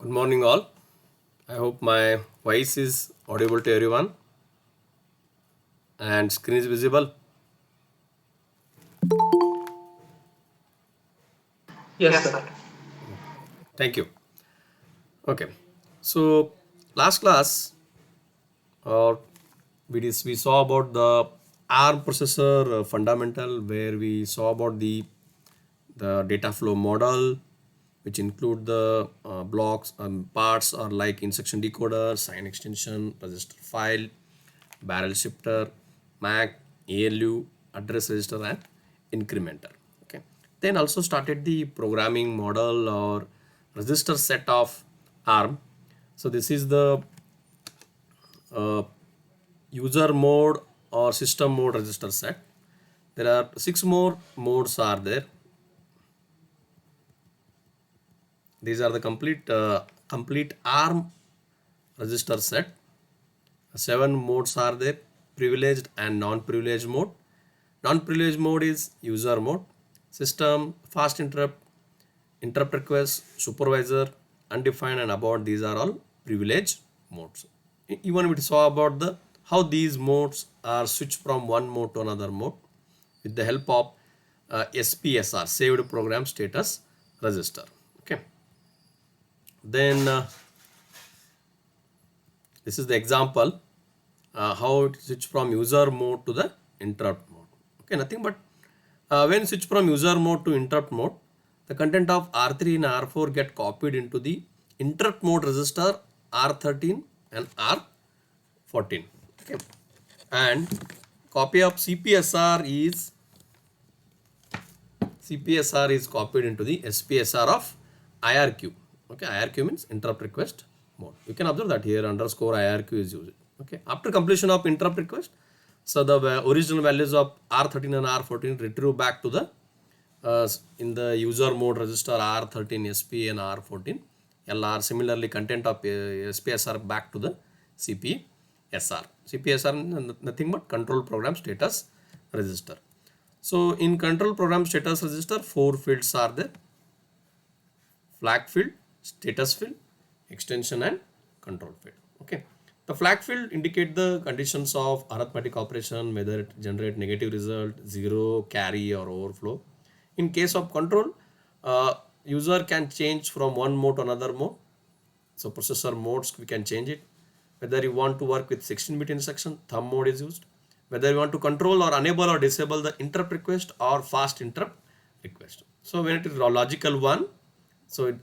Good morning, all. I hope my voice is audible to everyone and screen is visible. Yes, sir. Thank you. Okay. So, last class, uh, we saw about the ARM processor fundamental, where we saw about the data flow model, which include the blocks and parts are like instruction decoder, sign extension, register file, barrel shifter, MAC, ALU, address register, and incrementer. Okay. Then also started the programming model or register set of ARM. So this is the uh, user mode or system mode register set. There are six more modes are there. These are the complete ARM register set. Seven modes are there: privileged and non-privileged mode. Non-privileged mode is user mode, system, fast interrupt, interrupt request, supervisor, undefined, and abort. These are all privileged modes. Even we saw about the how these modes are switched from one mode to another mode with the help of SPSR, saved program status register. Okay. Then this is the example how it switch from user mode to the interrupt mode. Okay, nothing but when switch from user mode to interrupt mode, the content of R3 and R4 get copied into the interrupt mode register R13 and R14. Okay, and copy of CPSR is copied into the SPSR of IRQ. Okay, IRQ means interrupt request mode. You can observe that here underscore IRQ is used. Okay, after completion of interrupt request, so the original values of R13 and R14 retrieve back to the in the user mode register R13 SP and R14 LR. Similarly, content of SPSR back to the CPSR. CPSR nothing but control program status register. So in control program status register, four fields are there: flag field, status field, extension, and control field. Okay. The flag field indicate the conditions of arithmetic operation, whether it generate negative result, zero, carry, or overflow. In case of control, user can change from one mode to another mode. So processor modes, we can change it. Whether you want to work with 16-bit instruction, thumb mode is used. Whether you want to control or enable or disable the interrupt request or fast interrupt request. So when it is logical 1, so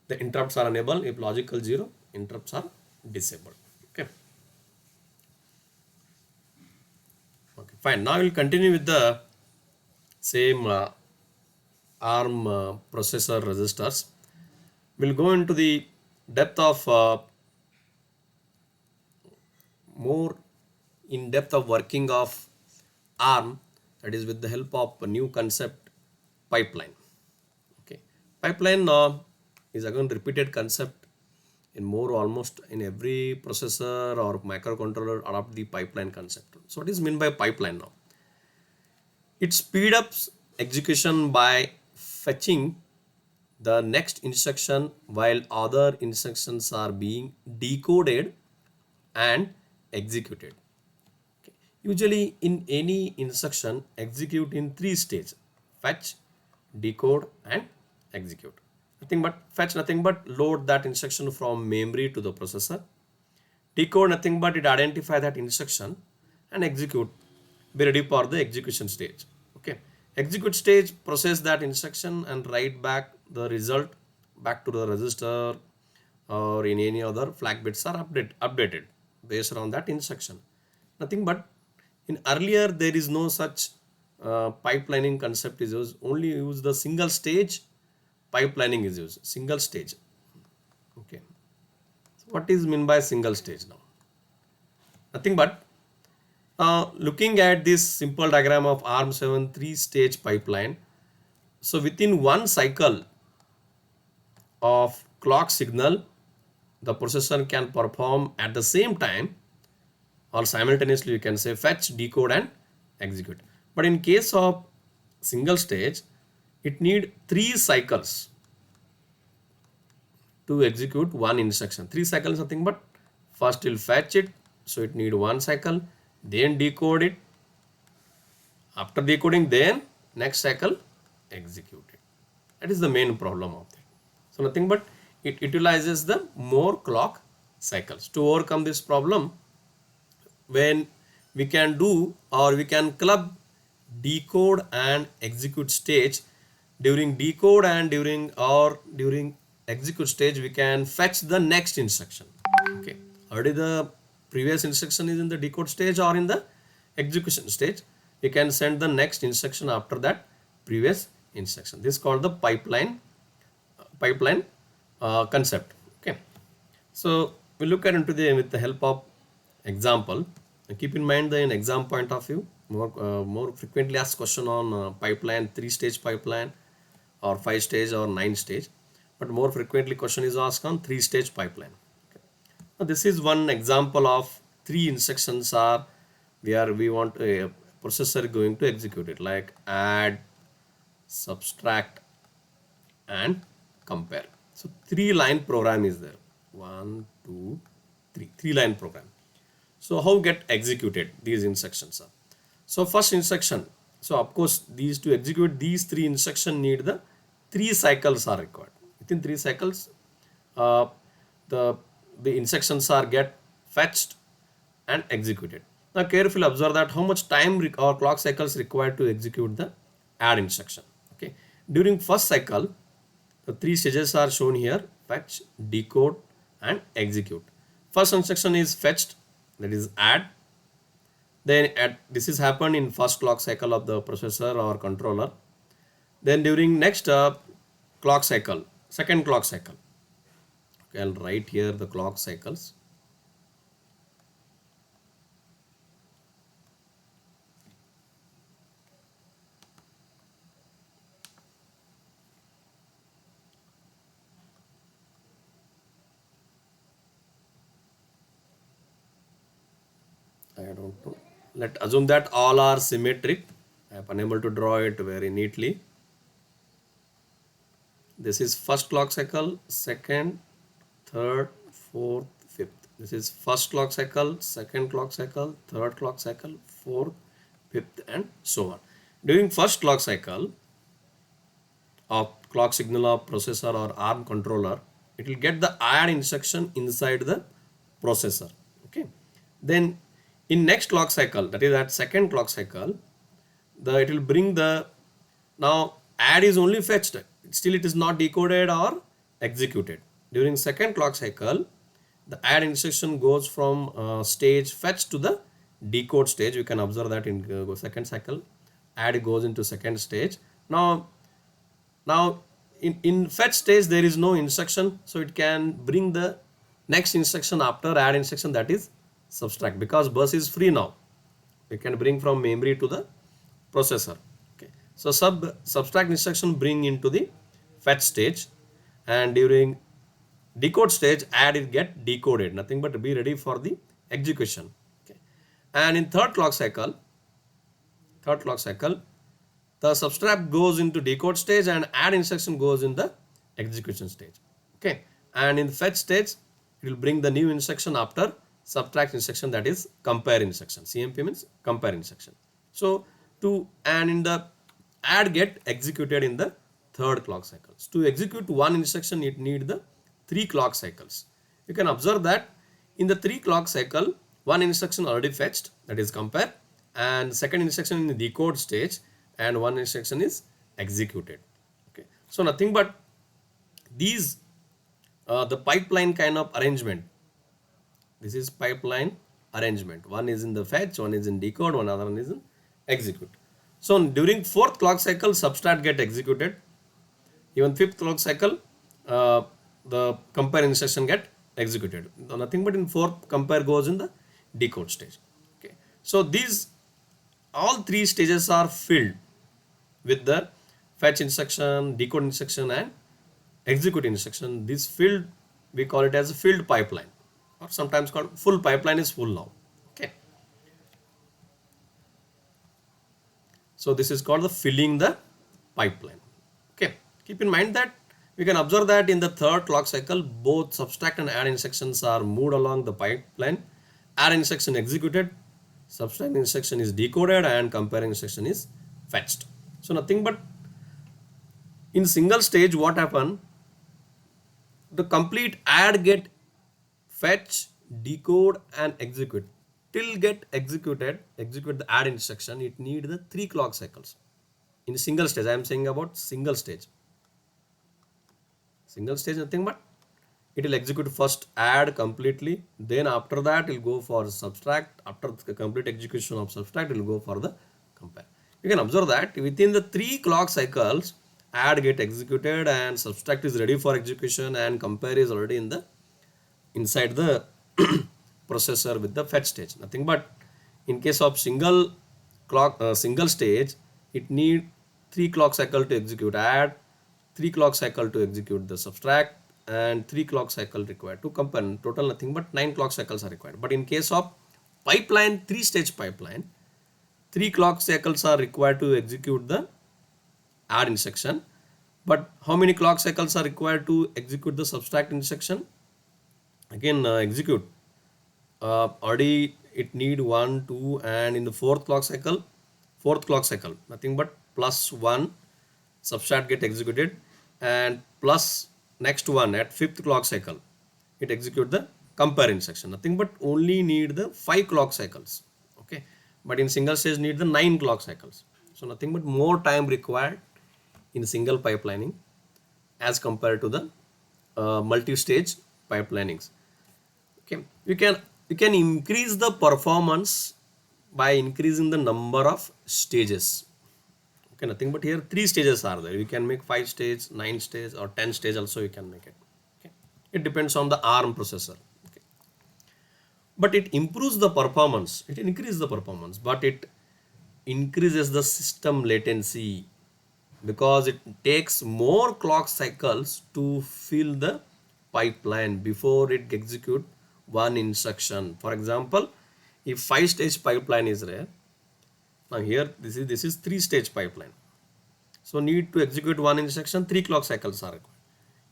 the interrupts are enabled. If logical 0, interrupts are disabled. Okay. Okay, fine. Now we'll continue with the same ARM processor registers. We'll go into the depth of more in depth of working of ARM, that is with the help of a new concept, pipeline. Okay, pipeline is again repeated concept in more almost in every processor or microcontroller adopt the pipeline concept. So what is meant by pipeline now? It speed up execution by fetching the next instruction while other instructions are being decoded and executed. Okay. Usually in any instruction execute in three stages: fetch, decode, and execute. Nothing but fetch, nothing but load that instruction from memory to the processor. Decode, nothing but it identify that instruction, and execute, be ready for the execution stage. Okay, execute stage process that instruction and write back the result back to the register, or in any other flag bits are updated based on that instruction. Nothing but in earlier there is no such pipelining concept is used, only use the single stage pipelining is used, single stage. Okay, so what is mean by single stage now? Nothing but looking at this simple diagram of ARM7 three-stage pipeline. So within one cycle of clock signal, the processor can perform at the same time or simultaneously, you can say fetch, decode, and execute. But in case of single stage, it need three cycles to execute one instruction. 3 cycles nothing but first will fetch it, so it need 1 cycle, then decode it. After decoding, then next cycle execute it. That is the main problem of that. So nothing but it utilizes the more clock cycles. To overcome this problem, when we can do or we can club decode and execute stage, during decode and during execute stage we can fetch the next instruction. Okay, already the previous instruction is in the decode stage or in the execution stage, we can send the next instruction after that previous instruction. This is called the pipeline concept. Okay, so we look at into the with the help of example. Keep in mind that in exam point of view, more frequently asked question on pipeline, 3-stage pipeline or 5-stage or 9-stage, but more frequently question is asked on 3-stage pipeline. Okay. Now this is one example of 3 instructions are where we want a processor going to execute it, like add, subtract and compare. So 3-line program is there. 1, 2, 3. 3-line program. So how get executed these instructions are? So first instruction. So of course these to execute these 3 instructions need the 3 cycles are required. Within 3 cycles, the instructions are get fetched and executed. Now carefully observe that how much time or clock cycles required to execute the add instruction. Okay, during first cycle, the 3 stages are shown here: fetch, decode and execute. First instruction is fetched, that is add. Then this is happened in first clock cycle of the processor or controller. Then during next clock cycle, second clock cycle, okay, I'll write here the clock cycles. I don't know. Let assume that all are symmetric. I am unable to draw it very neatly. This is first clock cycle, second, third, fourth, fifth. This is first clock cycle, second clock cycle, third clock cycle, fourth, fifth and so on. During first clock cycle of clock signal of processor or ARM controller, it will get the add instruction inside the processor. Okay. Then in next clock cycle, that is at second clock cycle, it will bring the, now add is only fetched, still it is not decoded or executed. During second clock cycle, the add instruction goes from stage fetch to the decode stage. You can observe that in second cycle, add goes into second stage. Now in fetch stage there is no instruction, so it can bring the next instruction after add instruction, that is subtract, because bus is free now. We can bring from memory to the processor. Okay, so subtract instruction bring into the fetch stage, and during decode stage add it get decoded, nothing but to be ready for the execution. Okay, and in third clock cycle, the subtract goes into decode stage and add instruction goes in the execution stage. Okay, and in fetch stage it will bring the new instruction after subtract instruction, that is compare instruction. CMP means compare instruction. So in the add get executed in the third clock cycles. To execute one instruction, it need the 3 clock cycles. You can observe that in the 3 clock cycle, one instruction already fetched, that is compare, and second instruction in the decode stage, and one instruction is executed. Okay, so nothing but these the pipeline kind of arrangement. This is pipeline arrangement. One is in the fetch, one is in decode, one other one is in execute. So during fourth clock cycle, subtract get executed. Even fifth clock cycle, the compare instruction get executed. Nothing but in fourth, compare goes in the decode stage. Okay, so these all 3 stages are filled with the fetch instruction, decode instruction and execute instruction. This filled, we call it as a filled pipeline, or sometimes called full pipeline is full now. Okay, so this is called the filling the pipeline. Okay, keep in mind that We can observe that in the third clock cycle, both subtract and add instructions are moved along the pipeline. Add instruction executed, subtract instruction is decoded, and compare instruction is fetched. So nothing but in single stage, what happened? The complete add get fetch, decode, and execute. Till get executed, execute the add instruction, it need the 3 clock cycles. In single stage, I am saying about single stage. Single stage nothing but it will execute first add completely, then after that it will go for subtract. After the complete execution of subtract, it will go for the compare. You can observe that within the 3 clock cycles, add get executed and subtract is ready for execution and compare is already in the inside the processor with the fetch stage. Nothing but in case of single stage, it need 3 clock cycle to execute add, 3 clock cycle to execute the subtract, and 3 clock cycle required to compare. Total nothing but 9 clock cycles are required. But in case of pipeline, 3 stage pipeline, 3 clock cycles are required to execute the add instruction. But how many clock cycles are required to execute the subtract instruction? Again, execute. Already it need 1, 2, and in the fourth clock cycle, nothing but plus 1 subtract get executed, and plus next one at fifth clock cycle, it execute the compare instruction. Nothing but only need the 5 clock cycles. Okay, but in single stage need the 9 clock cycles. So nothing but more time required in single pipelining as compared to the multi-stage pipelinings. Okay, you can increase the performance by increasing the number of stages. Okay, nothing but here 3 stages are there. You can make 5 stage, 9 stage, or 10 stage also you can make it. Okay, it depends on the ARM processor. Okay, but it improves the performance. It increases the performance, but it increases the system latency because it takes more clock cycles to fill the pipeline before it execute one instruction. For example, if 5 stage pipeline is there, now here this is 3 stage pipeline. So need to execute one instruction, 3 clock cycles are required.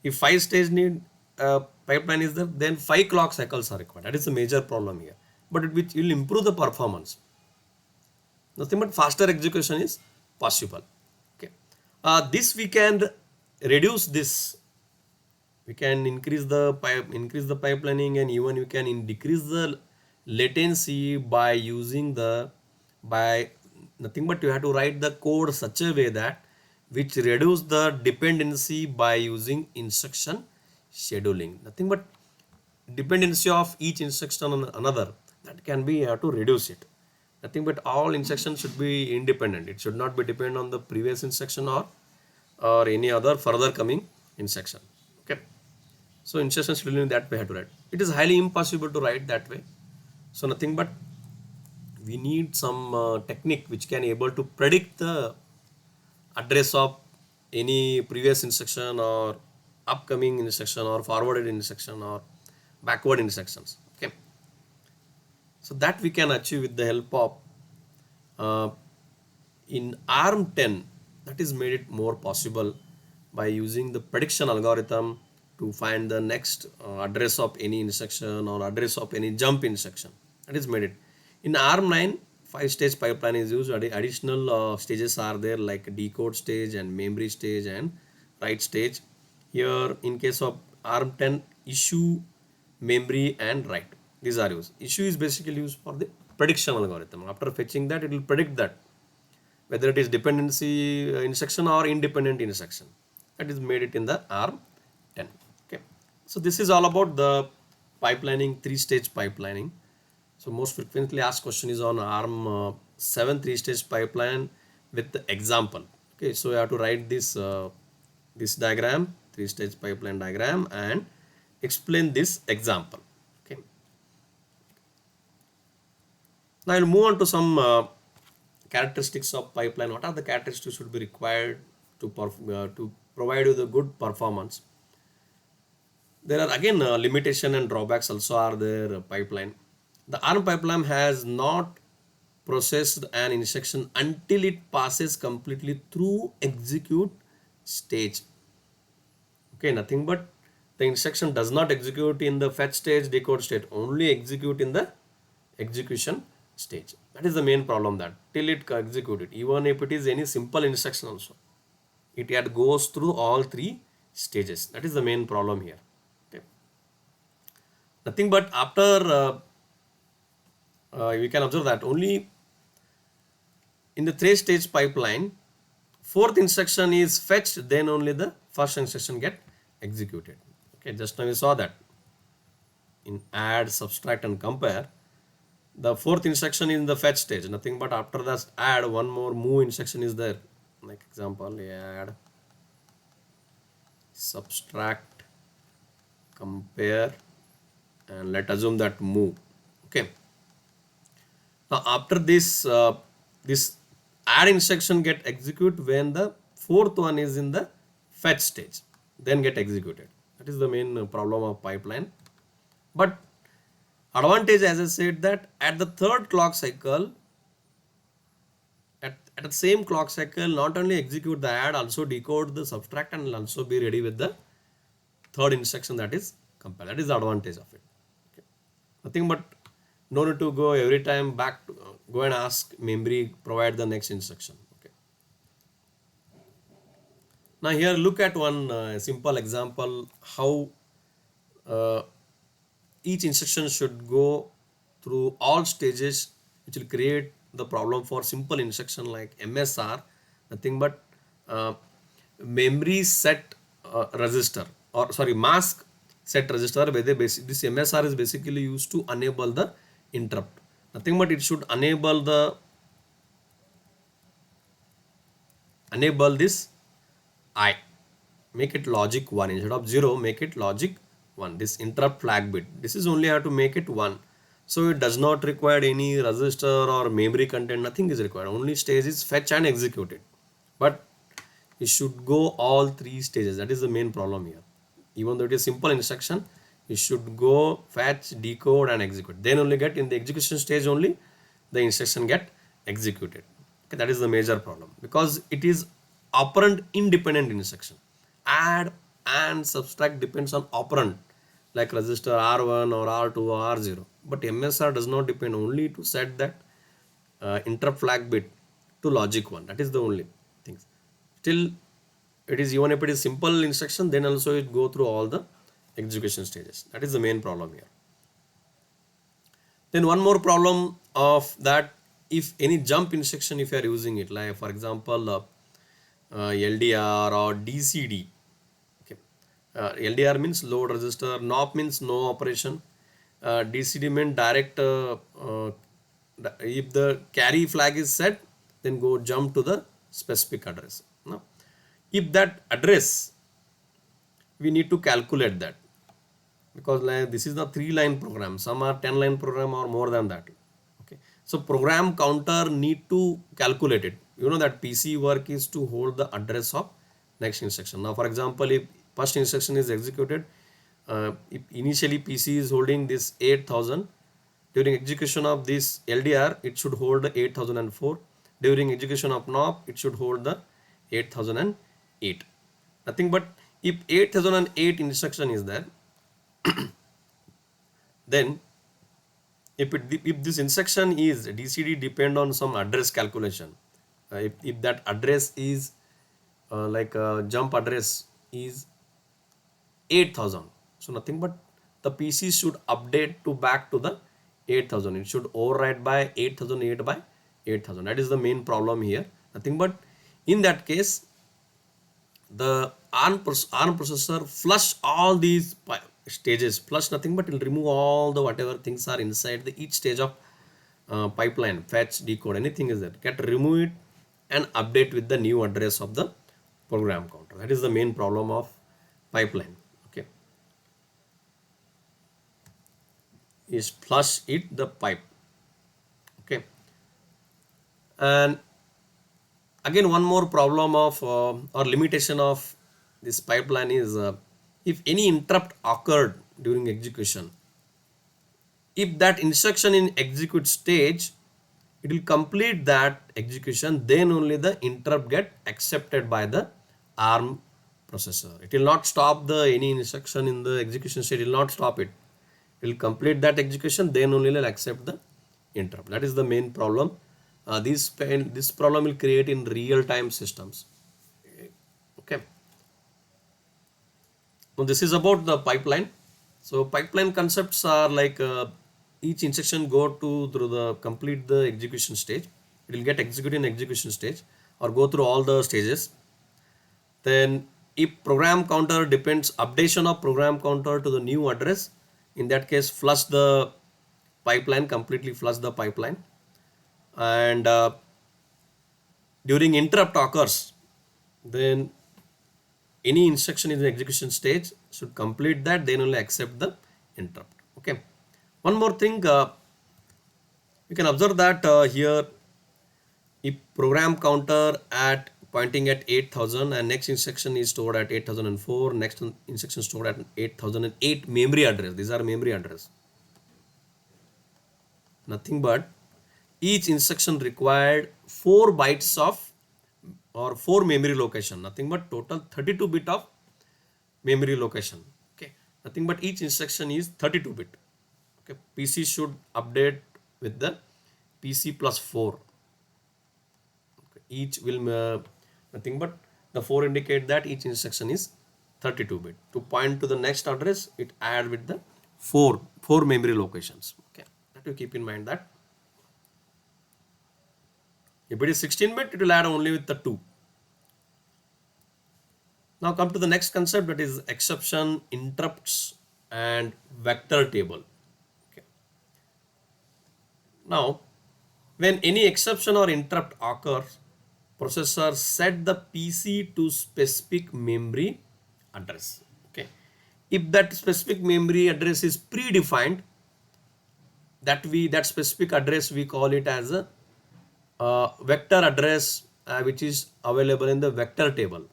If 5 stage need pipeline is there, then 5 clock cycles are required. That is a major problem here. But it will improve the performance. Nothing but faster execution is possible. Okay, this we can reduce this. We can increase the pipelining, and even we can decrease the latency by using by nothing but you have to write the code such a way that which reduce the dependency by using instruction scheduling. Nothing but dependency of each instruction on another, that can be, you have to reduce it. Nothing but all instructions should be independent. It should not be dependent on the previous instruction or any other further coming instruction. Okay, so instruction scheduling, that way have to write. It is highly impossible to write that way. So nothing but we need some technique which can able to predict the address of any previous instruction or upcoming instruction or forwarded instruction or backward instructions. Okay, so that we can achieve with the help of in ARM 10. That is made it more possible by using the prediction algorithm to find the next address of any instruction or address of any jump instruction. That is made it. In ARM 9, 5 stage pipeline is used. Additional stages are there like decode stage and memory stage and write stage. Here in case of ARM 10, issue, memory, and write, these are used. Issue is basically used for the prediction algorithm. After fetching that, it will predict that whether it is dependency instruction or independent instruction. That is made it in the ARM 10. Okay, so this is all about the pipelining, 3 stage pipelining. So most frequently asked question is on ARM 7 3 stage pipeline with the example. Okay, so you have to write this this diagram, 3 stage pipeline diagram, and explain this example. Okay, now I'll move on to some characteristics of pipeline. What are the characteristics should be required to provide you the good performance? There are again limitation and drawbacks also are there. Pipeline, the ARM pipeline has not processed an instruction until it passes completely through execute stage. Okay, nothing but the instruction does not execute in the fetch stage, decode state, only execute in the execution stage. That is the main problem, that till it executed, even if it is any simple instruction also, it yet goes through all three stages. That is the main problem here. Okay. Nothing but after we can observe that only in the three stage pipeline, fourth instruction is fetched, then only the first instruction get executed. Okay, just now we saw that in add, subtract and compare, the fourth instruction is in the fetch stage. Nothing but after that add, one more move instruction is there. Like example, add, subtract, compare, and let assume that move. Okay. Now after this, this add instruction get execute when the fourth one is in the fetch stage, then get executed. That is the main problem of pipeline. But advantage, as I said, that at the third clock cycle, at the same clock cycle, not only execute the add, also decode the subtract and also be ready with the third instruction, that is compare. That is the advantage of it. Okay. Nothing but no need to go every time back to go and ask memory provide the next instruction. Okay. Now here look at one simple example how uh, each instruction should go through all stages, which will create the problem for simple instruction like MSR, nothing but uh, memory set register, or sorry, mask set register, where this MSR is basically used to enable the interrupt. Nothing but it should enable this I, make it logic 1 instead of 0, make it logic 1. This interrupt flag bit, this is only have to make it 1. So it does not require any register or memory content, nothing is required. Only stage is fetch and executed. But it should go all three stages. That is the main problem here. Even though it is simple instruction, it should go fetch, decode and execute. Then only get in the execution stage only the instruction get executed. Okay, that is the major problem, because it is operand independent instruction. Add and subtract depends on operand like register R1 or R2 or R0. But MSR does not depend, only to set that interrupt flag bit to logic 1. That is the only thing. Still, it is, even if it is simple instruction, then also it go through all the execution stages. That is the main problem here. Then one more problem of that, if any jump instruction, if you are using it, like for example LDR or DCD. Okay. LDR means load register, NOP means no operation, DCD means direct, if the carry flag is set, then go jump to the specific address. Now, if that address, we need to calculate that, because like this is the 3-line program, some are 10-line program or more than that. Okay, so program counter need to calculate it. You know that PC work is to hold the address of next instruction. Now for example, if first instruction is executed, if initially PC is holding this 8000, during execution of this LDR it should hold the 8004, during execution of NOP it should hold the 8008. Nothing but if 8008 instruction is there, then if this instruction is DCD depend on some address calculation, if that address is like jump address is 8000, so nothing but the PC should update to back to the 8000. It should override by 8008 by 8000. That is the main problem here. Nothing but in that case, the ARM processor flush all these stages, flush nothing but it will remove all the whatever things are inside the each stage of pipeline, fetch, decode, anything is there, get remove it and update with the new address of the program counter. That is the main problem of pipeline. Okay, is flush it the pipe. Okay, and again one more problem of or limitation of this pipeline is if any interrupt occurred during execution, if that instruction in execute stage, it will complete that execution, then only the interrupt get accepted by the ARM processor. It will not stop the any instruction in the execution state. It will not stop it. It will complete that execution, then only will accept the interrupt. That is the main problem. This problem will create in real-time systems. Okay. Now this is about the pipeline. So pipeline concepts are like each instruction go to through the complete the execution stage. It will get executed in execution stage or go through all the stages. Then if program counter depends updation of program counter to the new address, in that case flush the pipeline, completely flush the pipeline. And during interrupt occurs, then any instruction in the execution stage should complete that, then only accept the interrupt. Okay. One more thing, you can observe that here if program counter at pointing at 8000 and next instruction is stored at 8004, next instruction stored at 8008 memory address. These are memory address. Nothing but each instruction required 4 bytes of or 4 memory location, nothing but total 32 bit of memory location. Okay, nothing but each instruction is 32 bit. Okay, PC should update with the PC plus 4. Okay, each will nothing but the 4 indicate that each instruction is 32 bit. To point to the next address, it add with the 4 memory locations. Okay, that you keep in mind that. If it is 16 bit, it will add only with the 2. Now come to the next concept, that is exception, interrupts and vector table. Okay. Now when any exception or interrupt occurs, processor set the PC to specific memory address. Okay. If that specific memory address is predefined, that specific address we call it as a vector address which is available in the vector table.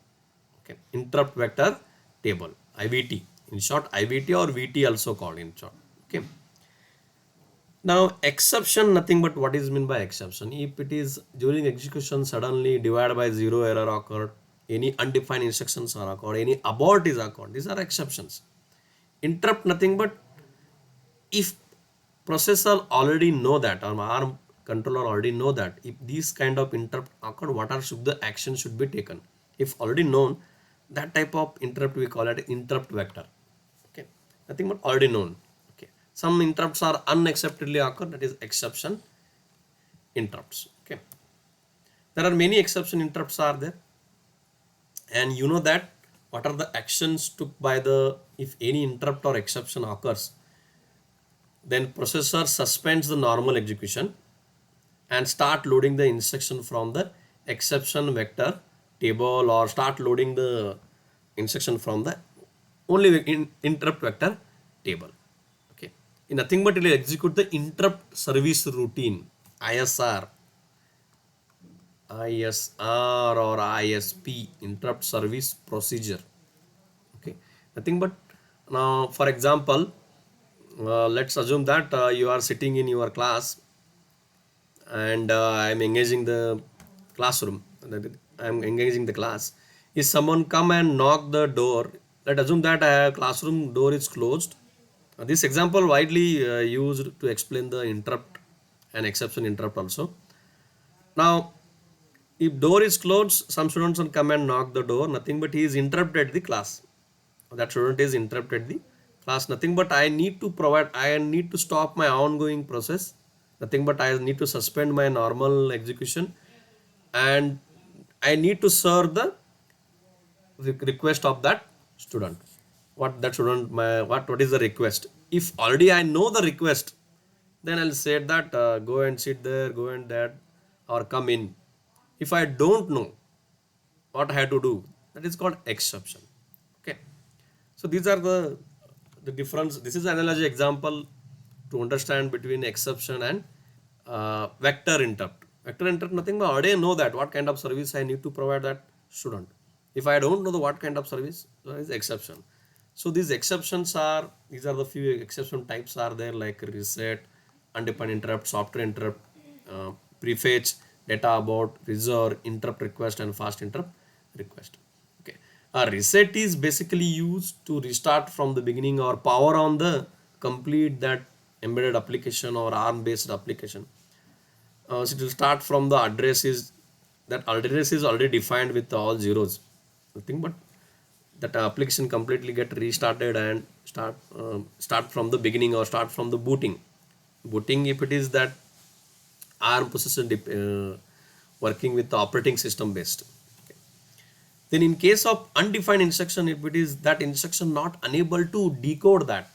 Okay, interrupt vector table, IVT, in short IVT or VT also called in short. Okay. Now exception, nothing but what is meant by exception. If it is during execution suddenly divide by 0 error occurred, any undefined instructions are occurred, any abort is occurred, these are exceptions. Interrupt, nothing but if processor already know that, or ARM controller already know that if these kind of interrupt occurred, what are the action should be taken. If already known, that type of interrupt we call it interrupt vector. Okay, nothing but already known. Okay, some interrupts are unacceptably occur, that is exception interrupts. Okay, there are many exception interrupts are there, and you know that what are the actions took by the if any interrupt or exception occurs, then processor suspends the normal execution and start loading the instruction from the exception vector table, or start loading the instruction from the only interrupt vector table. Okay, nothing but it will execute the interrupt service routine, ISR or ISP, interrupt service procedure. Okay, nothing but now for example, let's assume that you are sitting in your class and I am engaging the classroom, I am engaging the class. If someone come and knock the door, let's assume that classroom door is closed. This example widely used to explain the interrupt and exception interrupt also. Now if door is closed, some students will come and knock the door, nothing but he is interrupted the class. That student is interrupted the class, nothing but I need to stop my ongoing process, nothing but I need to suspend my normal execution, and I need to serve the request of that student. What that student, what is the request? If already I know the request, then I'll say that go and sit there, go and that, or come in. If I don't know what I have to do, that is called exception. Okay, so these are the difference. This is an analogy example to understand between exception and vector interrupt. Vector interrupt, nothing but I already know that what kind of service I need to provide that student. If I don't know the what kind of service, there is exception. So these exceptions are, these are the few exception types are there, like reset, undefined interrupt, software interrupt, prefetch, data abort, reserve, interrupt request, and fast interrupt request. Okay. A reset is basically used to restart from the beginning or power on the complete that embedded application or ARM based application. So it will start from the addresses. That address is already defined with all zeros. Nothing but that application completely get restarted and start from the beginning or start from the booting. Booting, if it is that ARM processor working with the operating system based. Okay. Then in case of undefined instruction, if it is that instruction not unable to decode that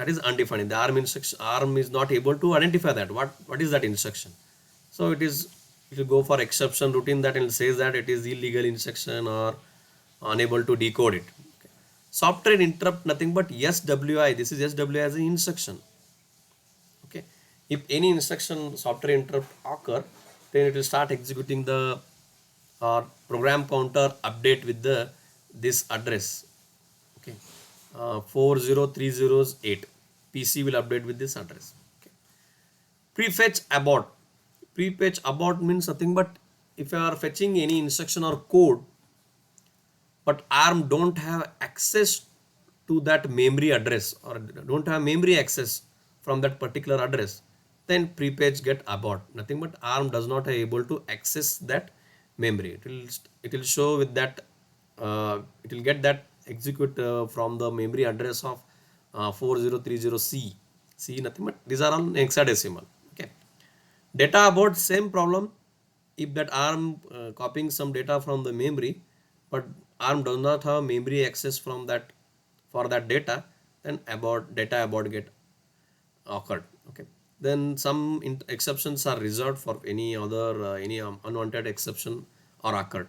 is undefined. The ARM instruction, ARM is not able to identify that. What is that instruction? So it will go for exception routine that it says that it is illegal instruction or unable to decode it. Okay. Software interrupt nothing but SWI. This is SWI as an instruction. Okay. If any instruction software interrupt occur, then it will start executing the program counter update with the this address. Okay. 40308 PC will update with this address. Okay. Prefetch abort. Prefetch abort means nothing but if you are fetching any instruction or code, but ARM don't have access to that memory address or don't have memory access from that particular address, then prefetch get abort. Nothing but ARM does not able to access that memory. It will show with that it will get that execute from the memory address of 4030C. C nothing but these are all hexadecimal. Okay. Data abort, same problem. If that ARM copying some data from the memory, but ARM does not have memory access from that for that data, then data abort get occurred. Okay. Then some exceptions are reserved for any other any unwanted exception or occurred.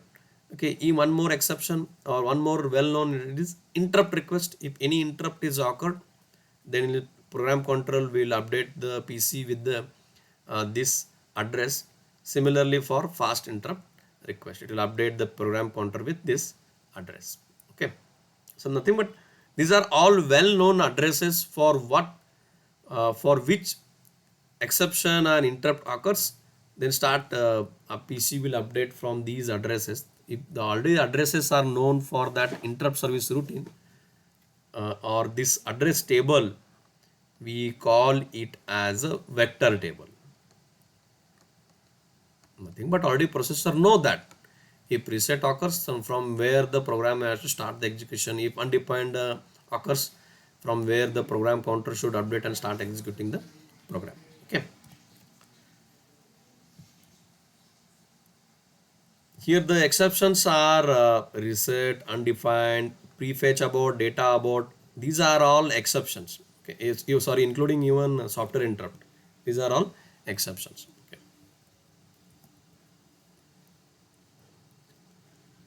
Okay. One more exception or one more well-known it is interrupt request. If any interrupt is occurred, then program control will update the PC with the this address. Similarly for fast interrupt request, it will update the program counter with this address. Okay. So nothing but these are all well-known addresses for for which exception and interrupt occurs. Then start a PC will update from these addresses. If the already addresses are known for that interrupt service routine or this address table, we call it as a vector table. Nothing but already processor know that if reset occurs from where the program has to start the execution. If undefined occurs, from where the program counter should update and start executing the program. Okay. Here the exceptions are reset, undefined, prefetch abort, data abort. These are all exceptions. Okay. Sorry, including even software interrupt. These are all exceptions. Okay.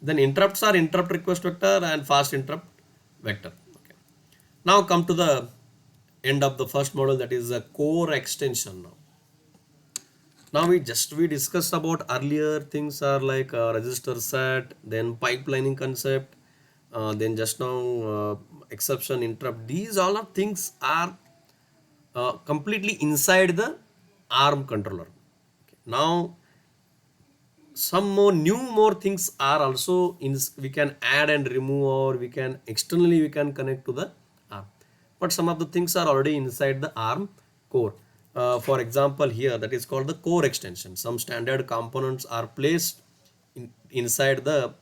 Then interrupts are interrupt request vector and fast interrupt vector. Okay. Now come to the end of the first model, that is a core extension. Now we discussed about earlier things are like register set, then pipelining concept, then just now exception interrupt. These all of things are completely inside the ARM controller. Okay. Now some more things are also we can add and remove, or we can externally we can connect to the ARM, but some of the things are already inside the ARM core. For example, here that is called the core extension. Some standard components are placed inside the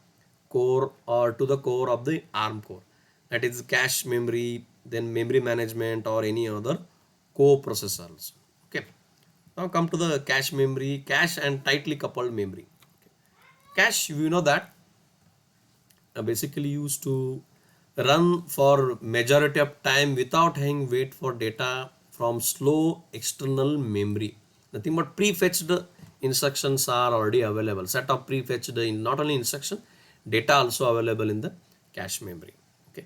core or to the core of the ARM core, that is cache memory, then memory management, or any other co-processors. Okay. Now come to the cache memory, cache and tightly coupled memory. Cache, we know that basically used to run for majority of time without having wait for data from slow external memory. Nothing but prefetched instructions are already available. Set of prefetched not only instruction, data also available in the cache memory. Okay.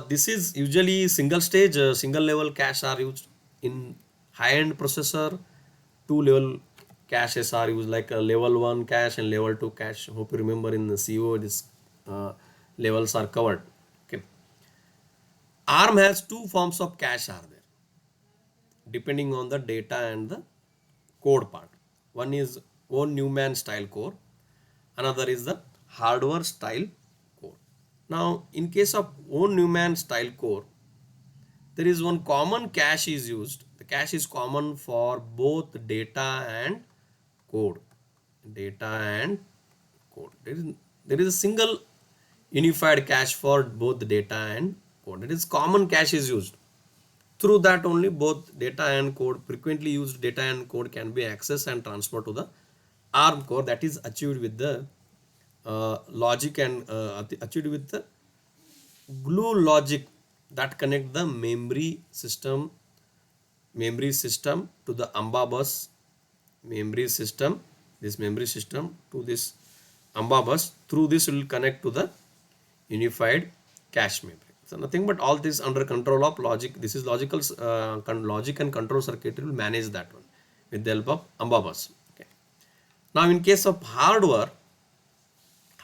This is usually single stage, single level cache are used in high-end processor. Two level caches are used, like a level 1 cache and level 2 cache. Hope you remember in the CO this levels are covered. Okay. ARM has two forms of cache are there depending on the data and the code part. One is von Neumann style core, another is the hardware style core. Now, in case of von Neumann style core, there is one common cache is used. The cache is common for both data and code. Data and code. There is a single unified cache for both data and code. It is common cache is used. Through that only both data and code, frequently used data and code can be accessed and transferred to the ARM core. That is achieved with the logic and achieved with the glue logic that connect the memory system to the AMBA bus memory system this memory system to this AMBA bus. Through this will connect to the unified cache memory. So nothing but all this under control of logic. This is logic and control circuitry will manage that one with the help of AMBA bus. Okay. Now in case of hardware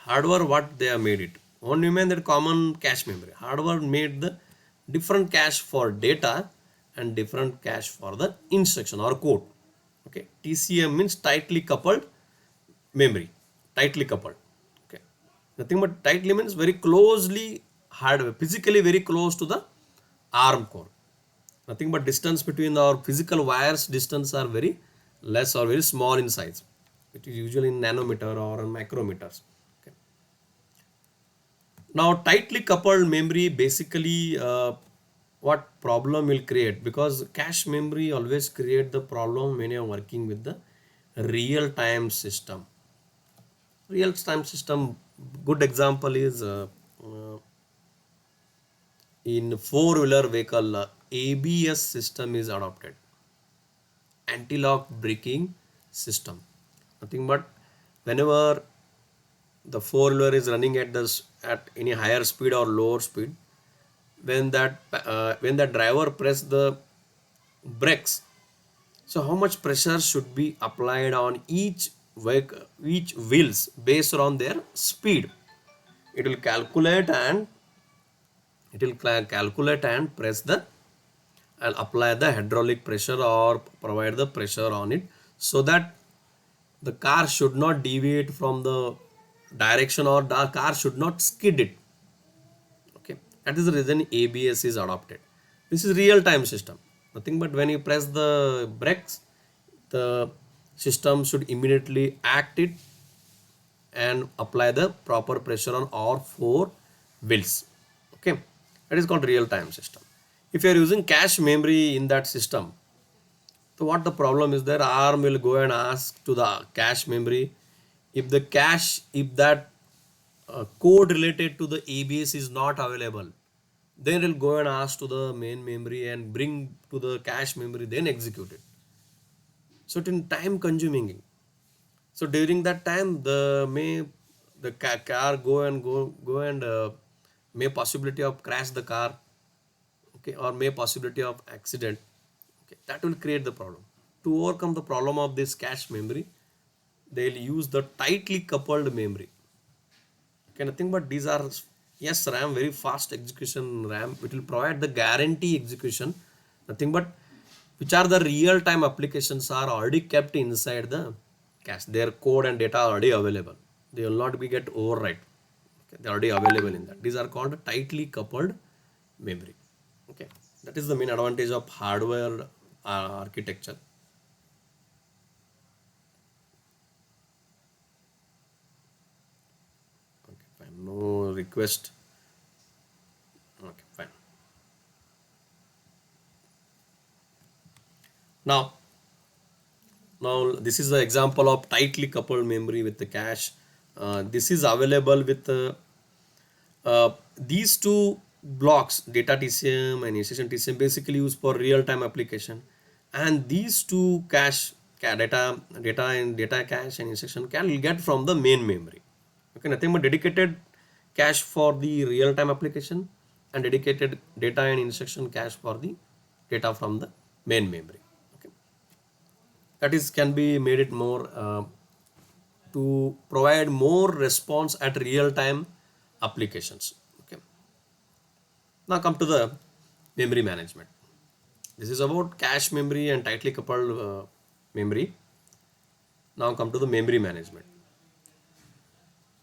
what they have made it. Von Neumann that common cache memory. Hardware made the different cache for data and different cache for the instruction or code. Okay. TCM means tightly coupled memory. Tightly coupled. Okay. Nothing but tightly means very closely hardware, physically very close to the ARM core. Nothing but distance between our physical wires distance are very less or very small in size. It is usually in nanometer or micrometers. Okay. Now tightly coupled memory basically what problem will create, because cache memory always create the problem when you are working with the real time system. Real time system good example is in four-wheeler vehicle ABS system is adopted, anti-lock braking system. Nothing but whenever the four-wheeler is running at any higher speed or lower speed, when the driver press the brakes, so how much pressure should be applied on each wheels based on their speed. It will calculate and press the and apply the hydraulic pressure or provide the pressure on it, so that the car should not deviate from the direction or the car should not skid it. Okay, that is the reason ABS is adopted. This is real time system. Nothing but when you press the brakes, the system should immediately act it and apply the proper pressure on all four wheels. Okay, that is called real time system. If you are using cache memory in that system, so what the problem is there, ARM will go and ask to the cache memory, if that code related to the ABS is not available, then it will go and ask to the main memory and bring to the cache memory, then execute it. So it is time consuming. So during that time, the car go and may possibility of crash the car, okay, or may possibility of accident. Okay, that will create the problem. To overcome the problem of this cache memory, they will use the tightly coupled memory. Okay, nothing but these are, yes, RAM, very fast execution RAM. It will provide the guarantee execution. Nothing but which are the real time applications are already kept inside the cache. Their code and data are already available. They will not be get overwrite. Okay, they are already available in that. These are called tightly coupled memory. Okay, that is the main advantage of hardware architecture. Okay, fine. No request. Okay, fine. Now, this is the example of tightly coupled memory with the cache. This is available with these two blocks, data TCM and instruction TCM, basically used for real-time application, and these two data cache and instruction can get from the main memory. Okay, nothing but dedicated cache for the real-time application and dedicated data and instruction cache for the data from the main memory. Okay, that is can be made it more to provide more response at real-time applications. Okay, now come to the memory management. This is about cache memory and tightly coupled memory. Now come to the memory management.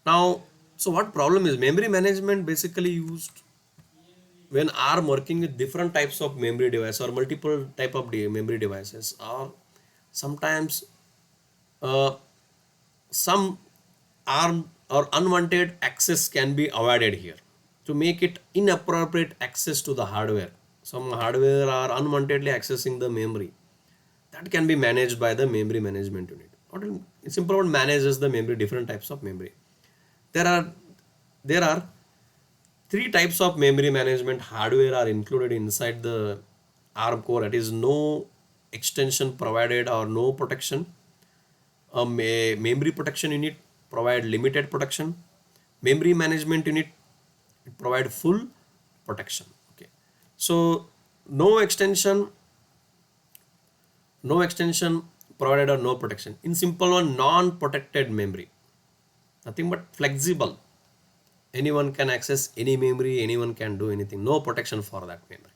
Now So what problem is memory management basically used when ARM working with different types of memory device or multiple type of memory devices, or sometimes uh, some ARM or unwanted access can be avoided here to make it inappropriate access to the hardware. Some hardware are unwantedly accessing the memory, that can be managed by the memory management unit. What in simple word manages the memory, different types of memory. There are there are three types of memory management hardware are included inside the ARM core. That is no extension provided or no protection. A memory protection unit provide limited protection. Memory management unit provide full protection. Okay, so no extension, no extension provided or no protection. In simple one, non-protected memory, nothing but flexible. Anyone can access any memory, anyone can do anything, no protection for that memory.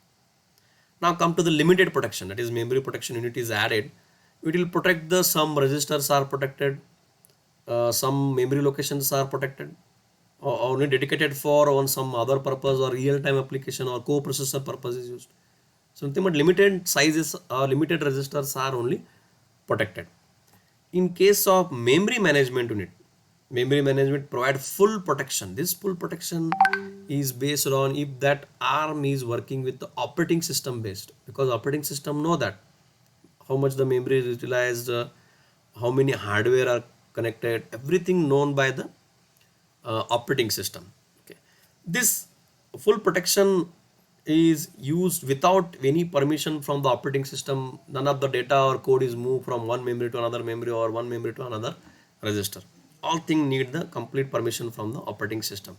Now come to the limited protection, that is memory protection unit is added. It will protect the some registers are protected, some memory locations are protected, or only dedicated for on some other purpose or real-time application or co-processor purpose is used. Something but limited sizes or limited registers are only protected. In case of memory management unit, memory management provide full protection. This full protection is based on if that ARM is working with the operating system based, because operating system know that how much the memory is utilized, how many hardware are connected, everything known by the operating system. Okay, this full protection is used without any permission from the operating system. None of the data or code is moved from one memory to another memory or one memory to another register. All things need the complete permission from the operating system.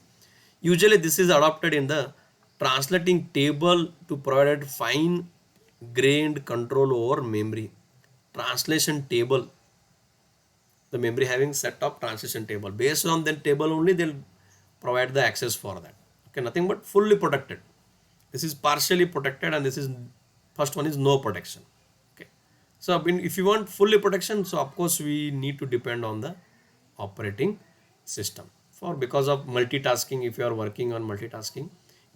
Usually this is adopted in the translating table to provide fine grained control over memory. Translation table, the memory having set up translation table, based on that table only they'll provide the access for that. Okay, nothing but fully protected. This is partially protected, and this is first one is no protection. Okay, so if you want fully protection, so of course we need to depend on the operating system for, because of multitasking. If you are working on multitasking,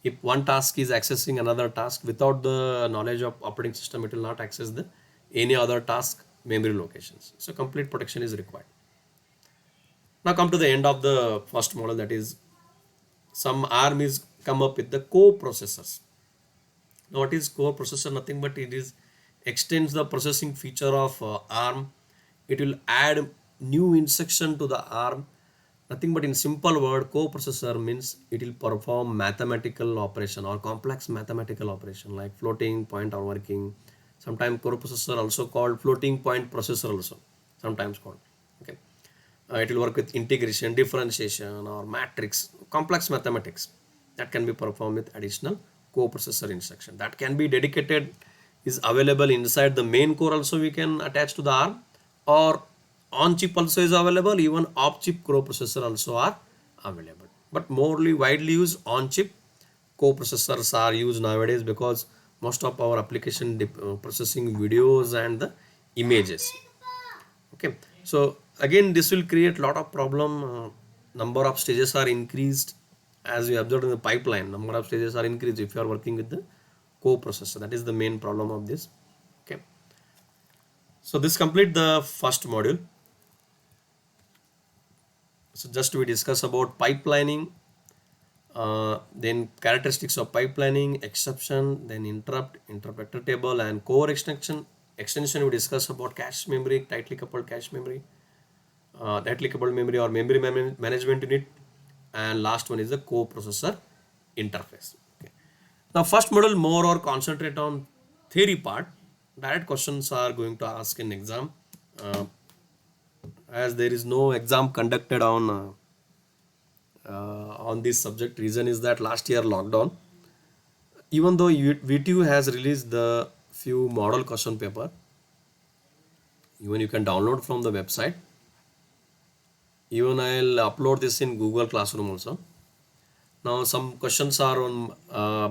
if one task is accessing another task without the knowledge of operating system, it will not access the any other task memory locations. So complete protection is required. Now come to the end of the first model, that is some ARM is come up with the co-processors. Now what is core processor? Nothing but it is extends the processing feature of ARM. It will add new instruction to the ARM. Nothing but in simple word, co-processor means it will perform mathematical operation or complex mathematical operation like floating point or working. Sometimes core processor also called floating point processor also, sometimes called. Okay, it will work with integration, differentiation, or matrix, complex mathematics that can be performed with additional co-processor instruction. That can be dedicated, is available inside the main core also, we can attach to the ARM, or on chip also is available, even off chip co-processor also are available. But morely widely used on chip co-processors are used nowadays, because most of our application processing videos and the images. Okay, so again this will create lot of problem. Number of stages are increased, as we observed in the pipeline, number of stages are increased if you are working with the co-processor. That is the main problem of this. Okay, so this complete the first module. So just we discuss about pipelining, then characteristics of pipelining, exception, then interrupt, interpreter table, and core extension. Extension we discuss about cache memory, tightly coupled cache memory, tightly coupled memory or memory management unit, and last one is the co-processor interface. Okay. Now first model more or concentrate on theory part. Direct questions are going to ask in exam, as there is no exam conducted on this subject. Reason is that last year lockdown, even though VTU has released the few model question paper, even you can download from the website. Even I'll upload this in Google Classroom also. Now some questions are on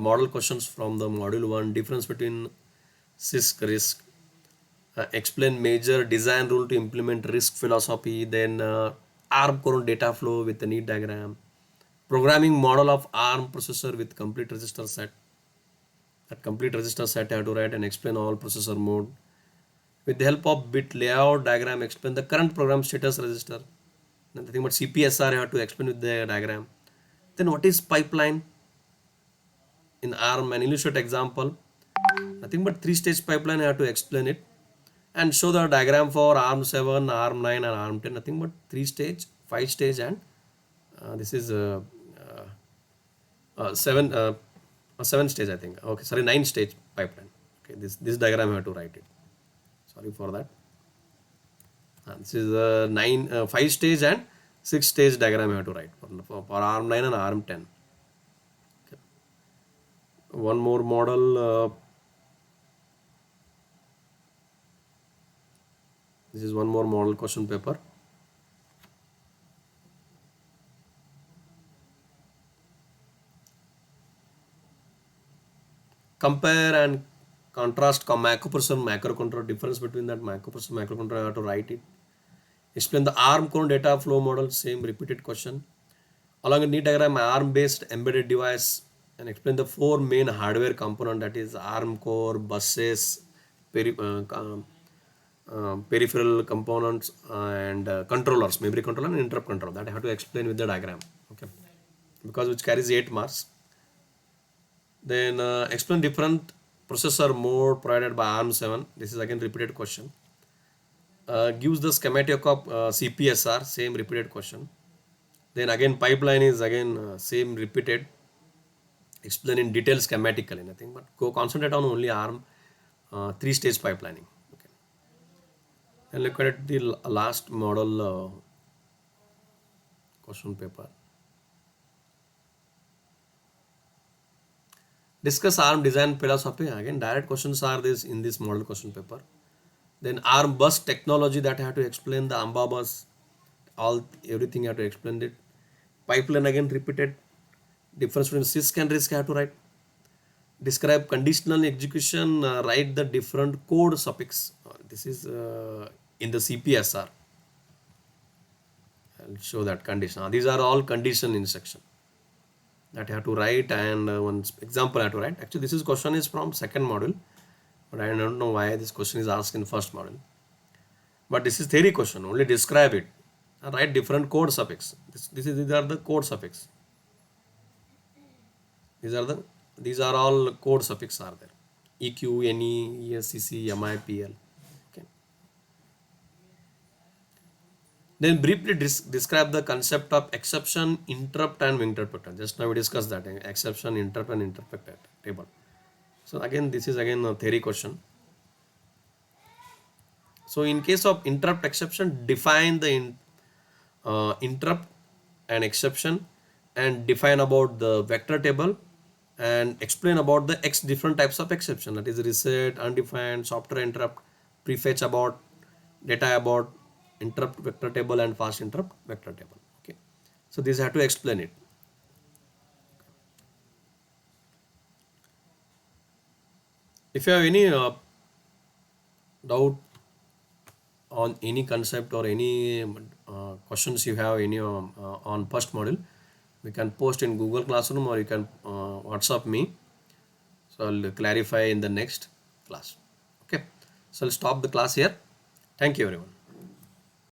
model questions from the module 1, difference between CISC risk, explain major design rule to implement risk philosophy, then ARM core data flow with the need diagram, Programming model of ARM processor with complete register set. That complete register set I have to write and explain all processor mode. With the help of bit layout diagram, explain the current program status register. Nothing but CPSR I have to explain with the diagram. Then what is pipeline in ARM? An illustrate example. Nothing but three-stage pipeline I have to explain it and show the diagram for ARM 7, ARM 9 and ARM 10. Nothing but 3-stage, 5-stage and this is 7 stage I think. Okay, sorry, 9-stage pipeline. Okay, this diagram I have to write it. Sorry for that. This is 5-stage and 6-stage diagram I have to write for ARM 9 and ARM 10. Okay. One more model. This is one more model question paper. Compare and contrast microprocessor and microcontroller. Difference between that microprocessor and microcontroller, I have to write it. Explain the ARM core data flow model, same repeated question. Along a neat diagram, ARM based embedded device, and explain the 4 main hardware component, that is ARM core, buses, peripheral components and controllers, memory controller and interrupt controller. That I have to explain with the diagram. Okay, because which carries 8 marks. Then explain different processor mode provided by ARM 7. This is again repeated question. Gives the schematic of CPSR, same repeated question. Then again pipeline is again same repeated. Explain in detail schematically, nothing but go concentrate on only ARM 3-stage pipelining. Okay. And look at the last model question paper. Discuss ARM design philosophy. Again, direct questions are this in this model question paper. Then ARM bus technology, that I have to explain the AMBA bus, everything I have to explain it. Pipeline again repeated. Difference between CISC and RISC I have to write. Describe conditional execution, write the different code suffix. This is in the CPSR. I'll show that condition. These are all condition instruction that I have to write, and one example I have to write. Actually, this is question is from second module, but I don't know why this question is asked in first module. But this is theory question. Only describe it. Write different code suffix. These are the code suffix. These are all code suffix are there. EQ, NE, ESCC, MIPL. Okay. Then briefly describe the concept of exception, interrupt and interpreter. Just now we discussed that, exception, interrupt and interpreter table. So again, this is again a theory question. So in case of interrupt exception, define the interrupt and exception and define about the vector table and explain about the different types of exception, that is reset, undefined, software interrupt, prefetch abort, data abort, interrupt vector table and fast interrupt vector table. Okay, so this I have to explain it. If you have any doubt on any concept or any questions you have any on first module, we can post in Google Classroom or you can WhatsApp me. So I'll clarify in the next class. Okay, so I'll stop the class here. Thank you everyone.